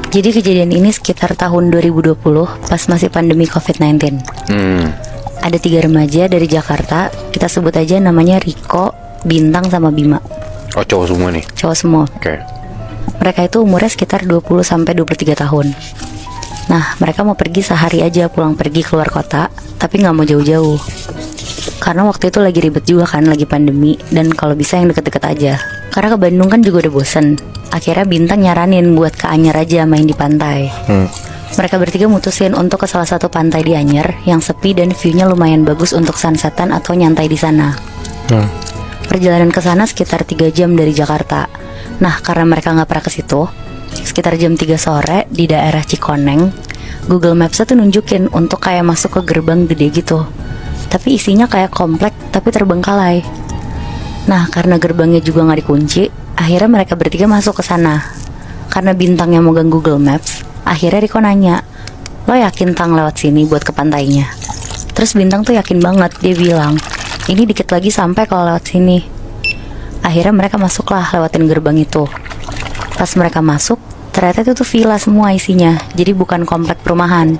Jadi kejadian ini sekitar tahun 2020 pas masih pandemi COVID-19. Ada 3 remaja dari Jakarta, kita sebut aja namanya Riko, Bintang, sama Bima. Oh, cowok semua nih? Cowok semua. Oke. Mereka itu umurnya sekitar 20-23 tahun. Nah, mereka mau pergi sehari aja, pulang pergi keluar kota, tapi gak mau jauh-jauh. Karena waktu itu lagi ribet juga kan, lagi pandemi, dan kalau bisa yang deket-deket aja. Karena ke Bandung kan juga udah bosen. Akhirnya Bintang nyaranin buat ke Anyer aja main di pantai. Mereka bertiga mutusin untuk ke salah satu pantai di Anyer yang sepi dan view-nya lumayan bagus untuk sunsetan atau nyantai di sana. Perjalanan ke sana sekitar 3 jam dari Jakarta. Nah, karena mereka nggak pernah ke situ, sekitar jam 3 sore di daerah Cikoneng, Google Maps tuh nunjukin untuk kayak masuk ke gerbang gede gitu. Tapi isinya kayak komplek tapi terbengkalai. Nah, karena gerbangnya juga nggak dikunci, akhirnya mereka bertiga masuk ke sana. Karena Bintang yang megang Google Maps, akhirnya Riko nanya, "Lo yakin Tang lewat sini buat ke pantainya?" Terus Bintang tuh yakin banget, dia bilang, "Ini dikit lagi sampai kalau lewat sini." Akhirnya mereka masuklah lewatin gerbang itu. Pas mereka masuk, ternyata itu tuh villa semua isinya, jadi bukan komplek perumahan.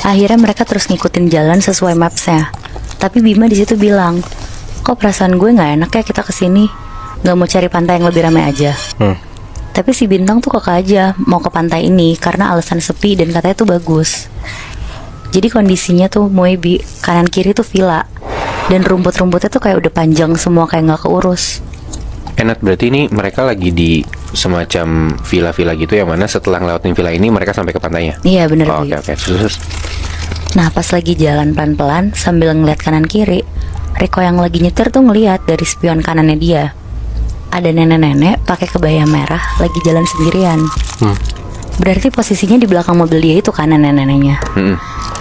Akhirnya mereka terus ngikutin jalan sesuai mapsnya. Tapi Bima di situ bilang, "Kok perasaan gue nggak enak ya kita kesini? Nggak mau cari pantai yang lebih ramai aja?" Tapi si Bintang tuh kekeh aja mau ke pantai ini karena alasan sepi dan katanya tuh bagus. Jadi kondisinya tuh Moebi, kanan kiri tuh villa, dan rumput-rumputnya tuh kayak udah panjang semua, kayak nggak keurus. Enak, berarti ini mereka lagi di semacam villa-villa gitu, yang mana setelah ngelewatin villa ini mereka sampai ke pantainya? Iya bener. Oh, oke. Terus. Nah, pas lagi jalan pelan-pelan sambil ngeliat kanan kiri, Riko yang lagi nyetir tuh ngeliat dari spion kanannya dia, ada nenek-nenek pakai kebaya merah lagi jalan sendirian. Berarti posisinya di belakang mobil dia itu kan nenek-neneknya.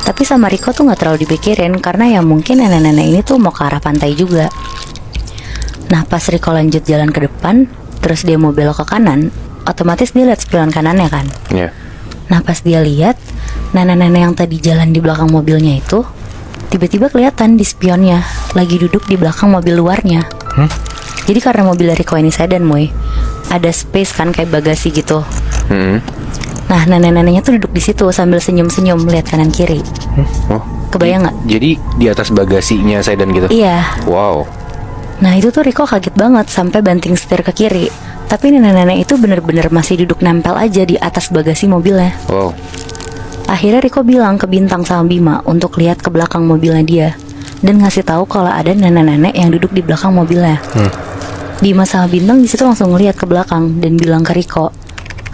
Tapi sama Riko tuh nggak terlalu dipikirin karena ya mungkin nenek-nenek ini tuh mau ke arah pantai juga. Nah, pas Riko lanjut jalan ke depan, terus dia mau belok ke kanan, otomatis dia lihat spion kanannya kan. Nah, pas dia lihat, nenek-nenek yang tadi jalan di belakang mobilnya itu tiba-tiba kelihatan di spionnya lagi duduk di belakang mobil luarnya. Jadi karena mobil Riko ini sedan, Moy, ada space kan kayak bagasi gitu. Nah, nenek-neneknya tuh duduk di situ sambil senyum-senyum lihat kanan kiri. Kebayang nggak? Jadi di atas bagasinya sedan gitu? Iya. Wow. Nah, itu tuh Riko kaget banget sampai banting setir ke kiri. Tapi nenek-nenek itu bener-bener masih duduk nempel aja di atas bagasi mobilnya. Wow. Akhirnya Riko bilang ke Bintang sama Bima untuk lihat ke belakang mobilnya dia dan ngasih tahu kalau ada nenek-nenek yang duduk di belakang mobilnya. Bima sama Bintang di situ langsung ngeliat ke belakang dan bilang ke Riko,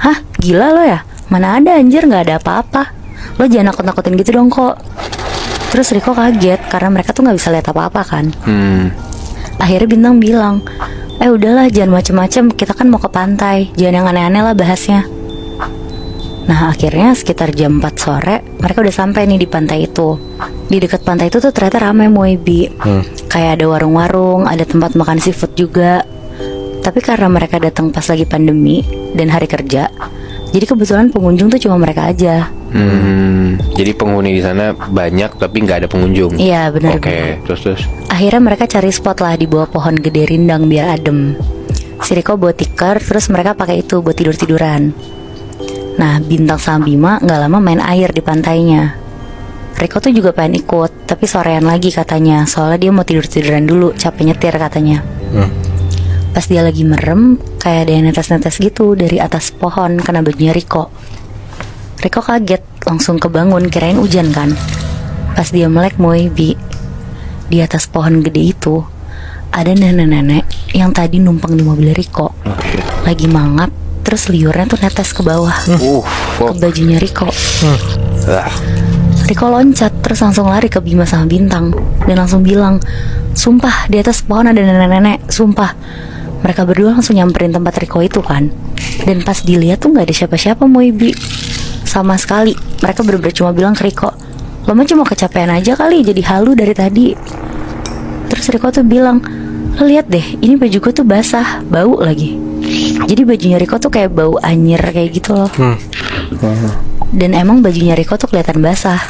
"Hah, gila lo ya? Mana ada anjir, nggak ada apa-apa. Lo jangan nakut-nakutin gitu dong kok." Terus Riko kaget karena mereka tuh nggak bisa lihat apa-apa kan. Akhirnya Bintang bilang, "Udahlah, jangan macem-macem, kita kan mau ke pantai, jangan yang aneh-aneh lah bahasnya." Nah, akhirnya sekitar jam 4 sore mereka udah sampai nih di pantai itu. Di dekat pantai itu tuh ternyata ramai, Moebi. Kayak ada warung-warung, ada tempat makan seafood juga. Tapi karena mereka datang pas lagi pandemi dan hari kerja, jadi kebetulan pengunjung tuh cuma mereka aja. Jadi penghuni di sana banyak tapi nggak ada pengunjung. Iya benar. Oke. Terus. Akhirnya mereka cari spot lah di bawah pohon gede rindang biar adem. Si Riko bawa tikar, terus mereka pakai itu buat tidur-tiduran. Nah, Bintang sama Bima nggak lama main air di pantainya. Riko tuh juga pengen ikut, tapi sorean lagi katanya, soalnya dia mau tidur-tiduran dulu, capek nyetir katanya. Pas dia lagi merem, kayak ada yang netes-netes gitu dari atas pohon kena bajunya Riko. Riko kaget, langsung kebangun, kirain hujan kan. Pas dia melek, Moebi, di atas pohon gede itu ada nenek-nenek yang tadi numpang di mobil Riko, lagi mangap, terus liurnya tuh netes ke bawah, ke bajunya Riko. Riko loncat, terus langsung lari ke Bima sama Bintang dan langsung bilang, "Sumpah, di atas pohon ada nenek-nenek, sumpah." Mereka berdua langsung nyamperin tempat Riko itu kan. Dan pas dilihat tuh gak ada siapa-siapa, Moebi, sama sekali. Mereka bener-bener cuma bilang ke Riko, "Lo mah cuma kecapean aja kali, jadi halu dari tadi." Terus Riko tuh bilang, "Lo lihat deh, ini baju gue tuh basah, bau lagi." Jadi bajunya Riko tuh kayak bau anyir kayak gitu loh. Dan emang bajunya Riko tuh kelihatan basah.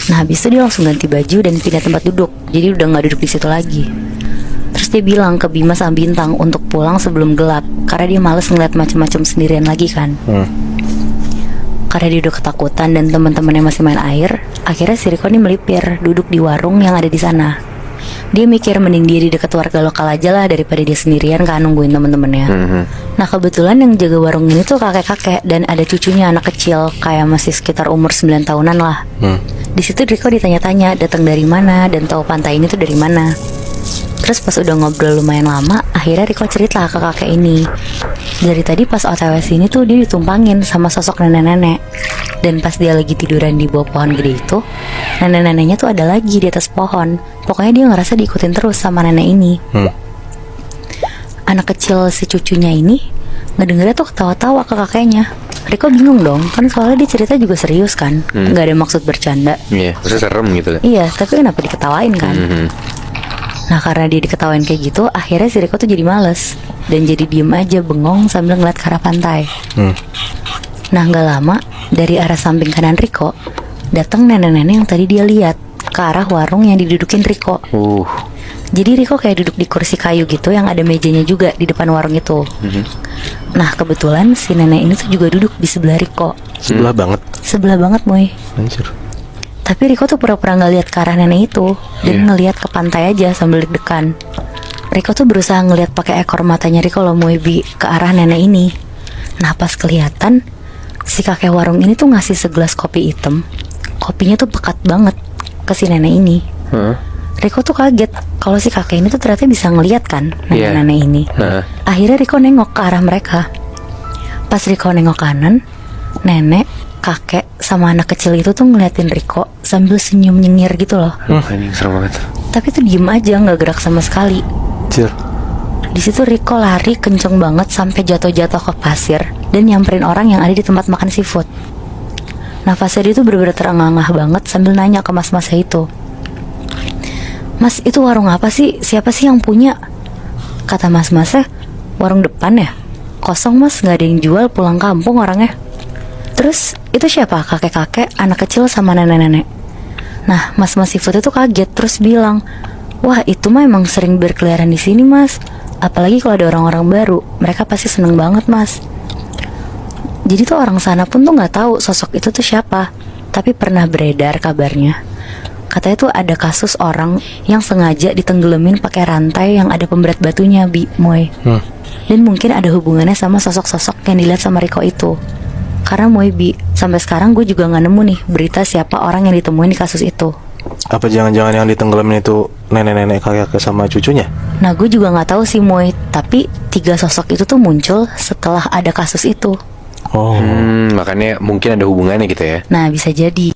Nah, habis itu dia langsung ganti baju dan pindah tempat duduk. Jadi udah gak duduk di situ lagi. Terus dia bilang ke Bima sama Bintang untuk pulang sebelum gelap, karena dia males ngeliat macam-macam sendirian lagi kan. karena dia udah ketakutan dan teman-temannya masih main air, akhirnya si Riko nih melipir duduk di warung yang ada di sana. Dia mikir mending dia di dekat warga lokal aja lah daripada dia sendirian kan nungguin temen-temennya. Nah kebetulan yang jaga warung ini tuh kakek-kakek dan ada cucunya anak kecil kayak masih sekitar umur 9 tahunan lah. Di situ Riko ditanya-tanya datang dari mana dan tahu pantai ini tuh dari mana. Terus pas udah ngobrol lumayan lama, akhirnya Riko cerita ke kakek ini. Dari tadi pas OTW sini tuh dia ditumpangin sama sosok nenek-nenek. Dan pas dia lagi tiduran di bawah pohon gede itu, nenek-neneknya tuh ada lagi di atas pohon. Pokoknya dia ngerasa diikutin terus sama nenek ini. Anak kecil si cucunya ini ngedengernya tuh ketawa-tawa ke kakeknya. Riko bingung dong, kan soalnya dia cerita juga serius kan, nggak ada maksud bercanda. Iya, maksudnya serem gitu. Iya, tapi kenapa diketawain kan? Nah karena dia diketawain kayak gitu, akhirnya si Riko tuh jadi males dan jadi diem aja bengong sambil ngeliat ke arah pantai. Nah gak lama, dari arah samping kanan Riko datang nenek-nenek yang tadi dia lihat ke arah warung yang didudukin Riko. Jadi Riko kayak duduk di kursi kayu gitu yang ada mejanya juga di depan warung itu. Nah kebetulan si nenek ini tuh juga duduk di sebelah Riko. Sebelah banget. Sebelah banget Moy. Anjir. Tapi Riko tuh pura-pura gak lihat ke arah nenek itu dan ngelihat ke pantai aja sambil deg-degan. Riko tuh berusaha ngelihat pakai ekor matanya Riko loh Moebi ke arah nenek ini. Nah pas kelihatan si kakek warung ini tuh ngasih segelas kopi hitam. Kopinya tuh pekat banget ke si nenek ini. Riko tuh kaget kalau si kakek ini tuh ternyata bisa ngelihat kan nenek-nenek ini. Akhirnya Riko nengok ke arah mereka. Pas Riko nengok kanan, nenek, kakek sama anak kecil itu tuh ngeliatin Riko sambil senyum nyengir gitu loh. Ini serem banget. Tapi tuh diem aja nggak gerak sama sekali. Anjir. Di situ Riko lari kenceng banget sampai jatuh-jatuh ke pasir dan nyamperin orang yang ada di tempat makan seafood. Nafasnya dia tuh bener-bener terengah-engah banget sambil nanya ke mas-masnya itu, "Mas, itu warung apa sih? Siapa sih yang punya?" Kata mas-masnya, "Warung depan ya? Kosong mas, nggak ada yang jual, pulang kampung orangnya." Terus itu siapa? Kakek-kakek, anak kecil sama nenek-nenek. Nah mas-mas seafood itu kaget terus bilang, "Wah itu mah emang sering berkeliaran di sini mas. Apalagi kalau ada orang-orang baru, mereka pasti seneng banget mas." Jadi tuh orang sana pun tuh nggak tahu sosok itu tuh siapa, tapi pernah beredar kabarnya. Katanya tuh ada kasus orang yang sengaja ditenggelamin pakai rantai yang ada pemberat batunya, Moy. Dan mungkin ada hubungannya sama sosok-sosok yang dilihat sama Riko itu. Karena Moy, sampai sekarang gue juga nggak nemu nih berita siapa orang yang ditemuin di kasus itu. Apa jangan-jangan yang ditenggelamin itu nenek-nenek kakek sama cucunya? Nah gue juga nggak tahu sih Moy, tapi 3 sosok itu tuh muncul setelah ada kasus itu. Oh. Makanya mungkin ada hubungannya gitu ya. Nah bisa jadi.